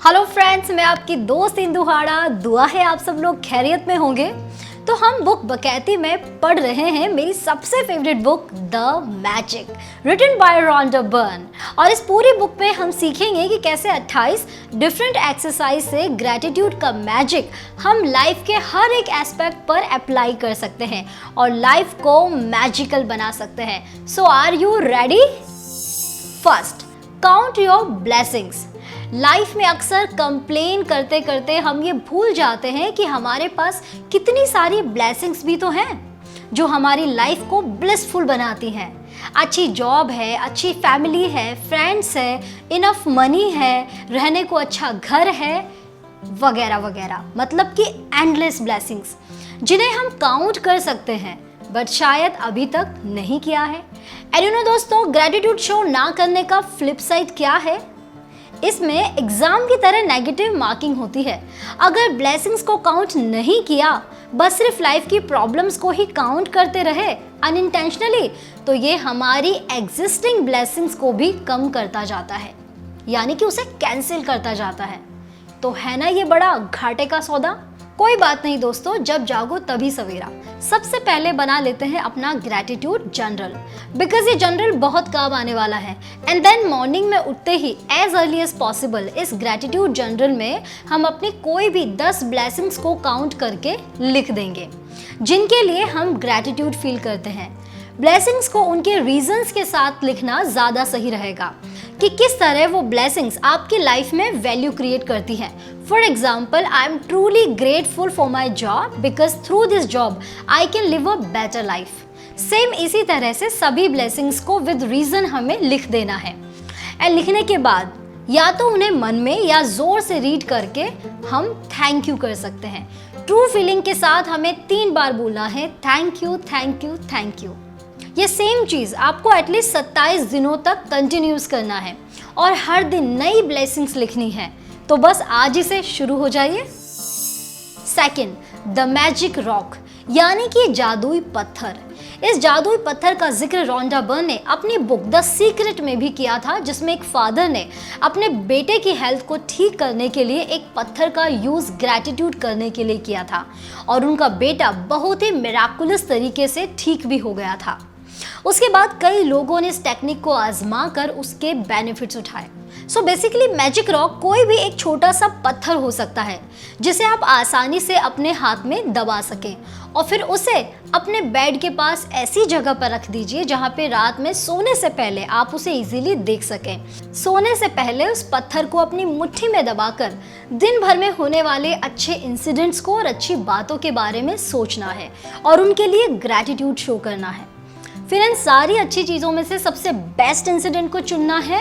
Hello friends, मैं आपकी दोस्त इंदु हाड़ा। दुआ है आप सब लोग खैरियत में होंगे। तो हम बुक बकैती में पढ़ रहे हैं मेरी सबसे favourite book the magic, written by Rhonda Byrne. और इस पूरी बुक में हम सीखेंगे कि कैसे 28 डिफरेंट एक्सरसाइज से ग्रैटिट्यूड का मैजिक हम लाइफ के हर एक एस्पेक्ट पर अप्लाई कर सकते हैं और लाइफ को मैजिकल बना सकते हैं। So are you ready? First, count your blessings. Life में अक्सर कंप्लेन करते करते हम ये भूल जाते हैं कि हमारे पास कितनी सारी ब्लेसिंग्स भी तो हैं जो हमारी लाइफ को ब्लिसफुल बनाती हैं। अच्छी जॉब है, अच्छी फैमिली है, फ्रेंड्स है, इनफ मनी है, रहने को अच्छा घर है, वगैरह वगैरह। मतलब कि एंडलेस ब्लेसिंग्स जिन्हें हम काउंट कर सकते हैं बट शायद अभी तक नहीं किया है। एंड यू नो दोस्तों, ग्रेटिट्यूड शो ना करने का फ्लिप साइड क्या है? इसमें एग्जाम की तरह नेगेटिव मार्किंग होती है। अगर ब्लेसिंग्स को काउंट नहीं किया, बस सिर्फ लाइफ की प्रॉब्लम्स को ही काउंट करते रहे अनइंटेंशनली, तो ये हमारी एग्जिस्टिंग ब्लेसिंग्स को भी कम करता जाता है, यानी कि उसे कैंसिल करता जाता है। तो है ना ये बड़ा घाटे का सौदा? कोई बात नहीं दोस्तों, जब जागो तभी सवेरा। सबसे पहले बना लेते हैं अपना ग्रैटिट्यूड जर्नल, बिकॉज ये जर्नल बहुत काम आने वाला है। एंड देन मॉर्निंग में उठते ही एज अर्ली एज पॉसिबल इस ग्रैटिट्यूड जर्नल में हम अपनी कोई भी 10 ब्लेसिंग्स को काउंट करके लिख देंगे जिनके लिए हम ग्रैटिट्यूड फील करते हैं। ब्लेसिंग्स को उनके रीजंस के साथ लिखना ज़्यादा सही रहेगा कि किस तरह वो ब्लेसिंग्स आपकी लाइफ में वैल्यू क्रिएट करती हैं। For example, I am truly grateful for my job because through this job I can live a better life. Same इसी तरह से सभी ब्लेसिंग्स को विद रीजन हमें लिख देना है। एंड लिखने के बाद या तो उन्हें मन में या जोर से रीड करके हम थैंक यू कर सकते हैं। ट्रू फीलिंग के साथ हमें 3 बार बोलना है thank you, thank you, thank you. ये सेम चीज़ आपको एटलीस्ट 27 दिनों तक कंटिन्यूस करना है और हर दिन नई ब्लेसिंग्स लिखनी है। तो बस आज ही से शुरू हो जाइए। सेकंड, द मैजिक रॉक, यानी कि जादुई पत्थर। इस जादुई पत्थर का जिक्र रॉन्डा बर्न ने अपनी बुक द सीक्रेट में भी किया था, जिसमें एक फादर ने अपने बेटे की हेल्थ को ठीक करने के लिए एक पत्थर का यूज ग्रैटिट्यूड करने के लिए किया था और उनका बेटा बहुत ही मिराकुलस तरीके से ठीक भी हो गया था। उसके बाद कई लोगों ने इस टेक्निक को आजमा कर उसके बेनिफिट्स उठाए। सो बेसिकली मैजिक रॉक कोई भी एक छोटा सा पत्थर हो सकता है जिसे आप आसानी से अपने हाथ में दबा सकें और फिर उसे अपने बेड के पास ऐसी जगह पर रख दीजिए जहां पे रात में सोने से पहले आप उसे इजीली देख सकें। सोने से पहले उस पत्थर को अपनी मुट्ठी में दबाकर दिन भर में होने वाले अच्छे इंसिडेंट्स को और अच्छी बातों के बारे में सोचना है और उनके लिए ग्रैटिट्यूड शो करना है। फिर इन सारी अच्छी चीज़ों में से सबसे बेस्ट इंसिडेंट को चुनना है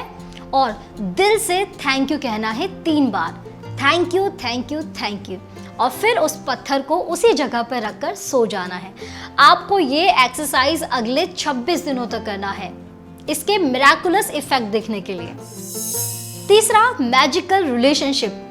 और दिल से थैंक यू कहना है 3 बार। Thank you, thank you, thank you. और फिर उस पत्थर को उसी जगह पर रखकर सो जाना है। आपको ये एक्सरसाइज अगले 26 दिनों तक करना है इसके मिराकुलस इफेक्ट देखने के लिए। तीसरा, magical relationship.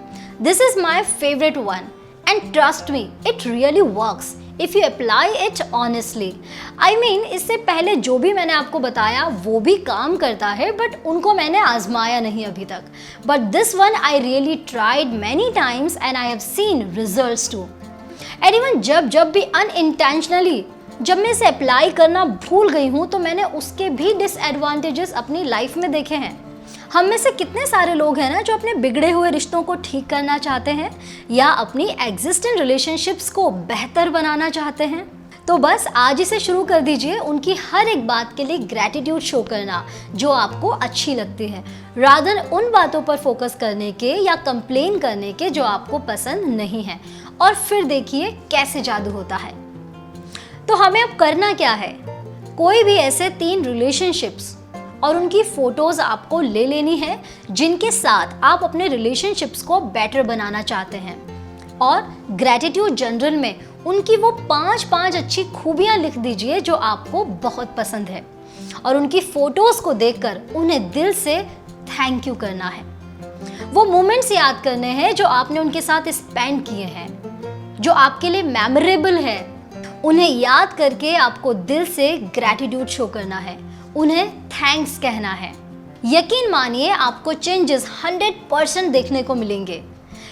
This is my favourite one and trust me, it really works if you apply it honestly. I mean, इससे पहले जो भी मैंने आपको बताया वो भी काम करता है बट उनको मैंने आजमाया नहीं अभी तक। But this one I really tried many times and I have seen results too. And even जब भी अनइंटेंशनली जब मैं इसे अप्लाई करना भूल गई हूँ तो मैंने उसके भी डिसएडवांटेजेस अपनी लाइफ में देखे हैं। हम में से कितने सारे लोग हैं ना जो अपने बिगड़े हुए रिश्तों को ठीक करना चाहते हैं या अपनी एग्जिस्टिंग रिलेशनशिप्स को बेहतर बनाना चाहते हैं। तो बस आज ही से शुरू कर दीजिए उनकी हर एक बात के लिए ग्रैटिट्यूड शो करना जो आपको अच्छी लगती है, रादर उन बातों पर फोकस करने के या कंप्लेन करने के जो आपको पसंद नहीं है। और फिर देखिए कैसे जादू होता है। तो हमें अब करना क्या है? कोई भी ऐसे 3 रिलेशनशिप्स और उनकी फोटोज आपको ले लेनी है जिनके साथ आप अपने रिलेशनशिप्स को बेटर बनाना चाहते हैं और ग्रैटिट्यूड जर्नल में उनकी वो 5 अच्छी खूबियां लिख दीजिए जो आपको बहुत पसंद है और उनकी फोटोज को देखकर उन्हें दिल से थैंक यू करना है। वो मोमेंट्स याद करने हैं जो आपने उनके साथ स्पेंड किए हैं, जो आपके लिए मेमोरेबल है। उन्हें याद करके आपको दिल से ग्रैटिट्यूड शो करना है, उन्हें थैंक्स कहना है। यकीन मानिए आपको चेंजेस 100% देखने को मिलेंगे।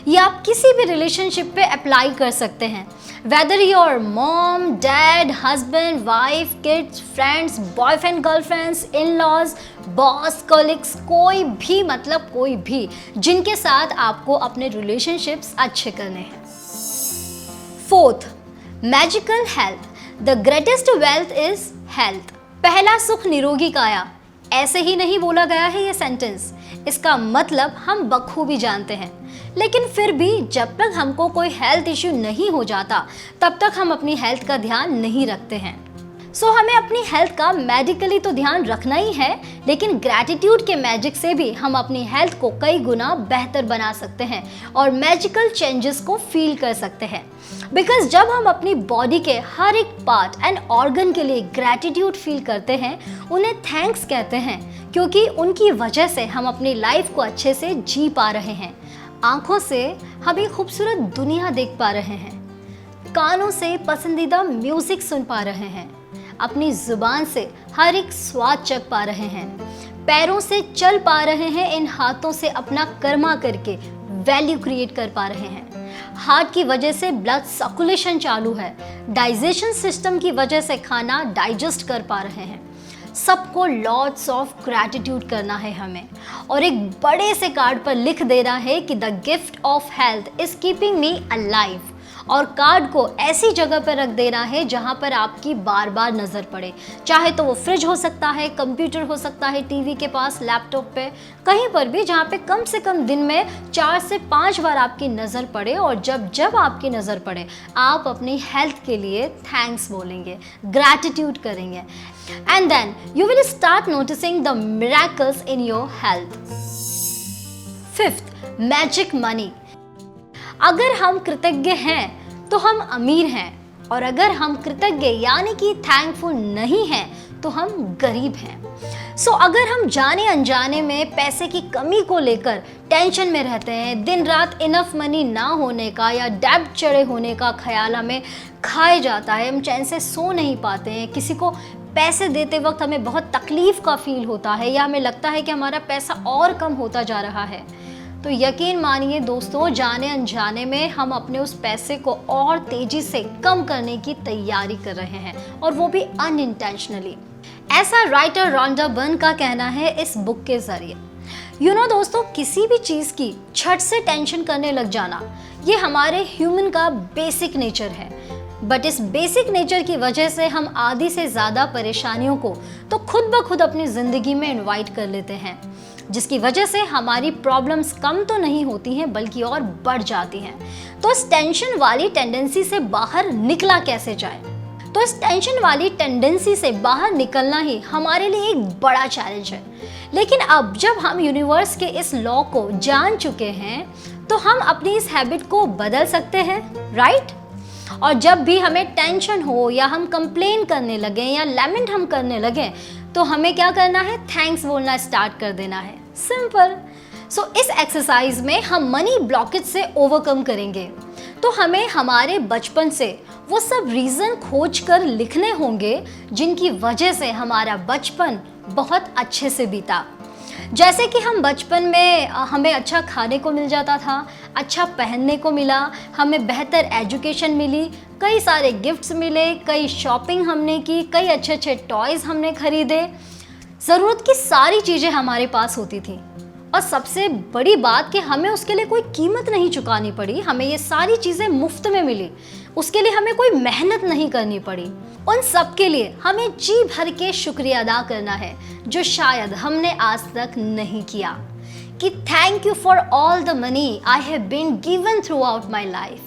ये आप किसी भी रिलेशनशिप पे अप्लाई कर सकते हैं, whether your mom, dad, husband, wife, kids, friends, boyfriend, girlfriends, in laws, boss, colleagues, कोई भी, मतलब कोई भी जिनके साथ आपको अपने रिलेशनशिप्स अच्छे करने हैं। Fourth, magical health. The greatest wealth is health. पहला सुख निरोगी काया, ऐसे ही नहीं बोला गया है ये सेंटेंस। इसका मतलब हम बखूबी जानते हैं, लेकिन फिर भी जब तक हमको कोई हेल्थ इश्यू नहीं हो जाता तब तक हम अपनी हेल्थ का ध्यान नहीं रखते हैं। सो हमें अपनी हेल्थ का मेडिकली तो ध्यान रखना ही है, लेकिन ग्रैटिट्यूड के मैजिक से भी हम अपनी हेल्थ को कई गुना बेहतर बना सकते हैं और मैजिकल चेंजेस को फील कर सकते हैं। बिकॉज जब हम अपनी बॉडी के हर एक पार्ट एंड ऑर्गन के लिए ग्रैटिट्यूड फील करते हैं, उन्हें थैंक्स कहते हैं, क्योंकि उनकी वजह से हम अपनी लाइफ को अच्छे से जी पा रहे हैं। आँखों से हम एक खूबसूरत दुनिया देख पा रहे हैं, कानों से पसंदीदा म्यूजिक सुन पा रहे हैं, अपनी जुबान से हर एक स्वाद चख पा रहे हैं, पैरों से चल पा रहे हैं, इन हाथों से अपना कर्मा करके वैल्यू क्रिएट कर पा रहे हैं। हार्ट की वजह से ब्लड सर्कुलेशन चालू है, डाइजेशन सिस्टम की वजह से खाना डाइजेस्ट कर पा रहे हैं। सबको लॉट्स ऑफ ग्रैटिट्यूड करना है हमें, और एक बड़े से कार्ड पर लिख देना है कि the gift of health is keeping me alive, और कार्ड को ऐसी जगह पर रख देना है जहां पर आपकी बार बार नज़र पड़े। चाहे तो वो फ्रिज हो सकता है, कंप्यूटर हो सकता है, टीवी के पास, लैपटॉप पे, कहीं पर भी जहां पे कम से कम दिन में 4 से 5 बार आपकी नज़र पड़े। और जब जब आपकी नज़र पड़े आप अपनी हेल्थ के लिए थैंक्स बोलेंगे, ग्रैटिट्यूड करेंगे, and then you will start noticing the miracles in your health. Fifth, magic money. अगर हम कृतज्ञ हैं तो हम अमीर हैं, और अगर हम कृतज्ञ यानी कि थैंकफुल नहीं हैं तो हम गरीब हैं। सो अगर हम जाने अनजाने में पैसे की कमी को लेकर टेंशन में रहते हैं, दिन रात इनफ मनी ना होने का या डेब्ट चढ़े होने का ख्याल हमें खाए जाता है, हम चैन से सो नहीं पाते हैं, किसी को पैसे देते वक्त हमें बहुत तकलीफ का फील होता है, या हमें लगता है कि हमारा पैसा और कम होता जा रहा है, तो यकीन मानिए दोस्तों, जाने अनजाने में हम अपने उस पैसे को और तेजी से कम करने की तैयारी कर रहे हैं, और वो भी अनइंटेंशनली। ऐसा राइटर रॉन्डा बर्न का कहना है इस बुक के जरिए। दोस्तों, किसी भी चीज़ की छट से टेंशन करने लग जाना, ये हमारे ह्यूमन का बेसिक नेचर है। बट इस बेसिक नेचर की वजह से हम आधी से ज़्यादा परेशानियों को तो खुद ब खुद अपनी ज़िंदगी में इनवाइट कर लेते हैं, जिसकी वजह से हमारी प्रॉब्लम्स कम तो नहीं होती हैं बल्कि और बढ़ जाती हैं। तो इस टेंशन वाली टेंडेंसी से बाहर निकला कैसे जाए? तो इस टेंशन वाली टेंडेंसी से बाहर निकलना ही हमारे लिए एक बड़ा चैलेंज है। लेकिन अब जब हम यूनिवर्स के इस लॉ को जान चुके हैं तो हम अपनी इस हैबिट को बदल सकते हैं, राइट? और जब भी हमें टेंशन हो या हम कंप्लेन करने लगे या लैमेंट हम करने लगे तो हमें क्या करना है? थैंक्स बोलना स्टार्ट कर देना है, सिंपल। सो इस एक्सरसाइज में हम मनी ब्लॉकेज से ओवरकम करेंगे। तो हमें हमारे बचपन से वो सब रीज़न खोज कर लिखने होंगे जिनकी वजह से हमारा बचपन बहुत अच्छे से बीता। जैसे कि हम बचपन में हमें अच्छा खाने को मिल जाता था, अच्छा पहनने को मिला, हमें बेहतर एजुकेशन मिली, कई सारे गिफ्ट्स मिले, कई शॉपिंग हमने की, कई अच्छे अच्छे टॉयज़ हमने खरीदे, ज़रूरत की सारी चीज़ें हमारे पास होती थी। और सबसे बड़ी बात कि हमें उसके लिए कोई कीमत नहीं चुकानी पड़ी, हमें ये सारी चीज़ें मुफ्त में मिली, उसके लिए हमें कोई मेहनत नहीं करनी पड़ी। उन सब के लिए हमें जी भर के शुक्रिया अदा करना है, जो शायद हमने आज तक नहीं किया। कि thank you for all the money I have been given throughout my life.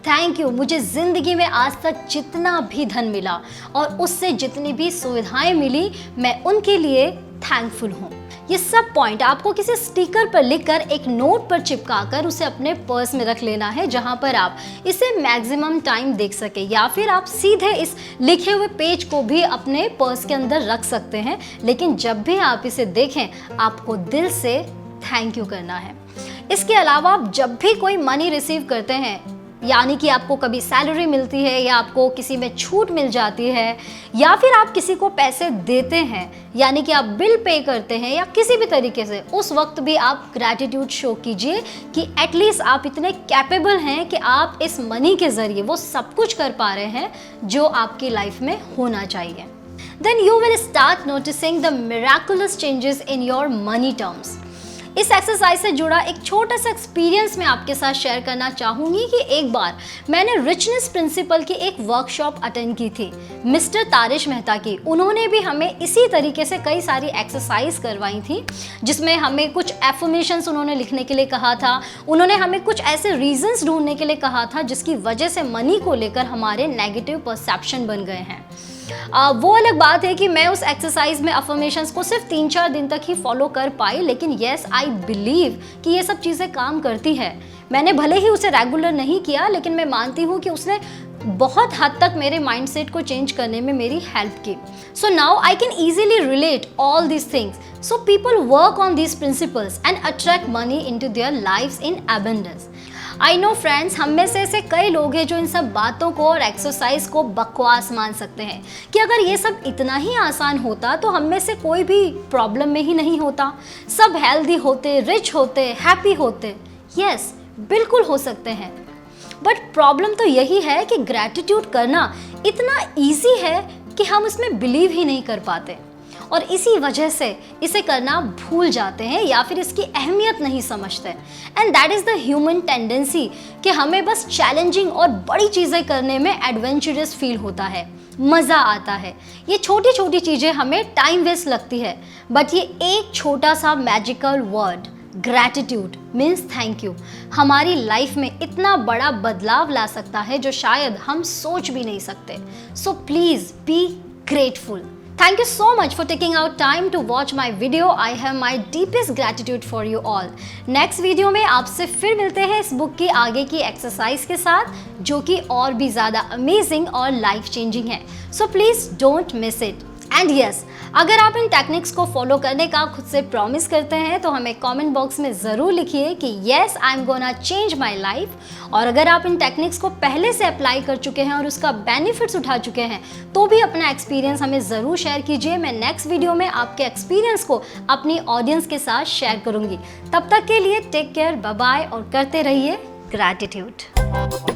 Thank you, मुझे ज़िंदगी में आज तक जितना भी धन मिला और उससे जितनी भी सुविधाएं मिली, मैं उनके लिए थैंकफुल हूँ। ये सब पॉइंट आपको किसी स्टिकर पर लिखकर एक नोट पर चिपकाकर उसे अपने पर्स में रख लेना है, जहां पर आप इसे मैक्सिमम टाइम देख सके, या फिर आप सीधे इस लिखे हुए पेज को भी अपने पर्स के अंदर रख सकते हैं। लेकिन जब भी आप इसे देखें आपको दिल से थैंक यू करना है। इसके अलावा आप जब भी कोई मनी रिसीव करते हैं यानी कि आपको कभी सैलरी मिलती है या आपको किसी में छूट मिल जाती है, या फिर आप किसी को पैसे देते हैं, यानी कि आप बिल पे करते हैं, या किसी भी तरीके से, उस वक्त भी आप ग्रैटिट्यूड शो कीजिए कि एटलीस्ट आप इतने कैपेबल हैं कि आप इस मनी के ज़रिए वो सब कुछ कर पा रहे हैं जो आपकी लाइफ में होना चाहिए। Then you will start noticing the miraculous changes in your money terms. इस एक्सरसाइज से जुड़ा एक छोटा सा एक्सपीरियंस मैं आपके साथ शेयर करना चाहूँगी कि एक बार मैंने रिचनेस प्रिंसिपल की एक वर्कशॉप अटेंड की थी मिस्टर तारिश मेहता की। उन्होंने भी हमें इसी तरीके से कई सारी एक्सरसाइज करवाई थी, जिसमें हमें कुछ एफर्मेशंस उन्होंने लिखने के लिए कहा था। उन्होंने हमें कुछ ऐसे रीजंस ढूंढने के लिए कहा था जिसकी वजह से मनी को लेकर हमारे नेगेटिव परसेप्शन बन गए हैं। वो अलग बात है कि मैं उस एक्सरसाइज में अफर्मेशंस को सिर्फ 3-4 दिन तक ही फॉलो कर पाई, लेकिन येस आई बिलीव कि ये सब चीज़ें काम करती है। मैंने भले ही उसे रेगुलर नहीं किया, लेकिन मैं मानती हूँ कि उसने बहुत हद तक मेरे माइंडसेट को चेंज करने में मेरी हेल्प की। So now I can easily relate all these things. So people work on these principles and attract money into their life in abundance. I know friends, हम में से ऐसे कई लोग हैं जो इन सब बातों को और एक्सरसाइज को बकवास मान सकते हैं कि अगर ये सब इतना ही आसान होता तो हम में से कोई भी प्रॉब्लम में ही नहीं होता, सब हेल्दी होते, रिच होते, हैप्पी होते। यस, बिल्कुल हो सकते हैं, बट प्रॉब्लम तो यही है कि ग्रैटिट्यूड करना इतना ईजी है कि हम इसमें बिलीव ही नहीं कर पाते, और इसी वजह से इसे करना भूल जाते हैं या फिर इसकी अहमियत नहीं समझते। And that is the human tendency कि हमें बस चैलेंजिंग और बड़ी चीज़ें करने में एडवेंचरस फील होता है, मज़ा आता है। ये छोटी छोटी चीज़ें हमें टाइम वेस्ट लगती है, बट ये एक छोटा सा magical word gratitude means thank you हमारी लाइफ में इतना बड़ा बदलाव ला सकता है जो शायद हम सोच भी नहीं सकते। So please be grateful. Thank you so much for taking out time to watch my video. I have my deepest gratitude for you all. Next video में आपसे फिर मिलते हैं इस बुक की आगे की एक्सरसाइज के साथ, जो कि और भी ज़्यादा अमेजिंग और लाइफ चेंजिंग है। So please don't miss it. And yes, अगर आप इन टेक्निक्स को फॉलो करने का खुद से प्रॉमिस करते हैं तो हमें कमेंट बॉक्स में ज़रूर लिखिए कि yes I am gonna change my life. और अगर आप इन टेक्निक्स को पहले से अप्लाई कर चुके हैं और उसका बेनिफिट्स उठा चुके हैं तो भी अपना एक्सपीरियंस हमें ज़रूर शेयर कीजिए। मैं नेक्स्ट वीडियो में आपके एक्सपीरियंस को अपनी ऑडियंस के साथ शेयर करूँगी। तब तक के लिए टेक केयर, बाय बाय, और करते रहिए ग्रैटिट्यूड।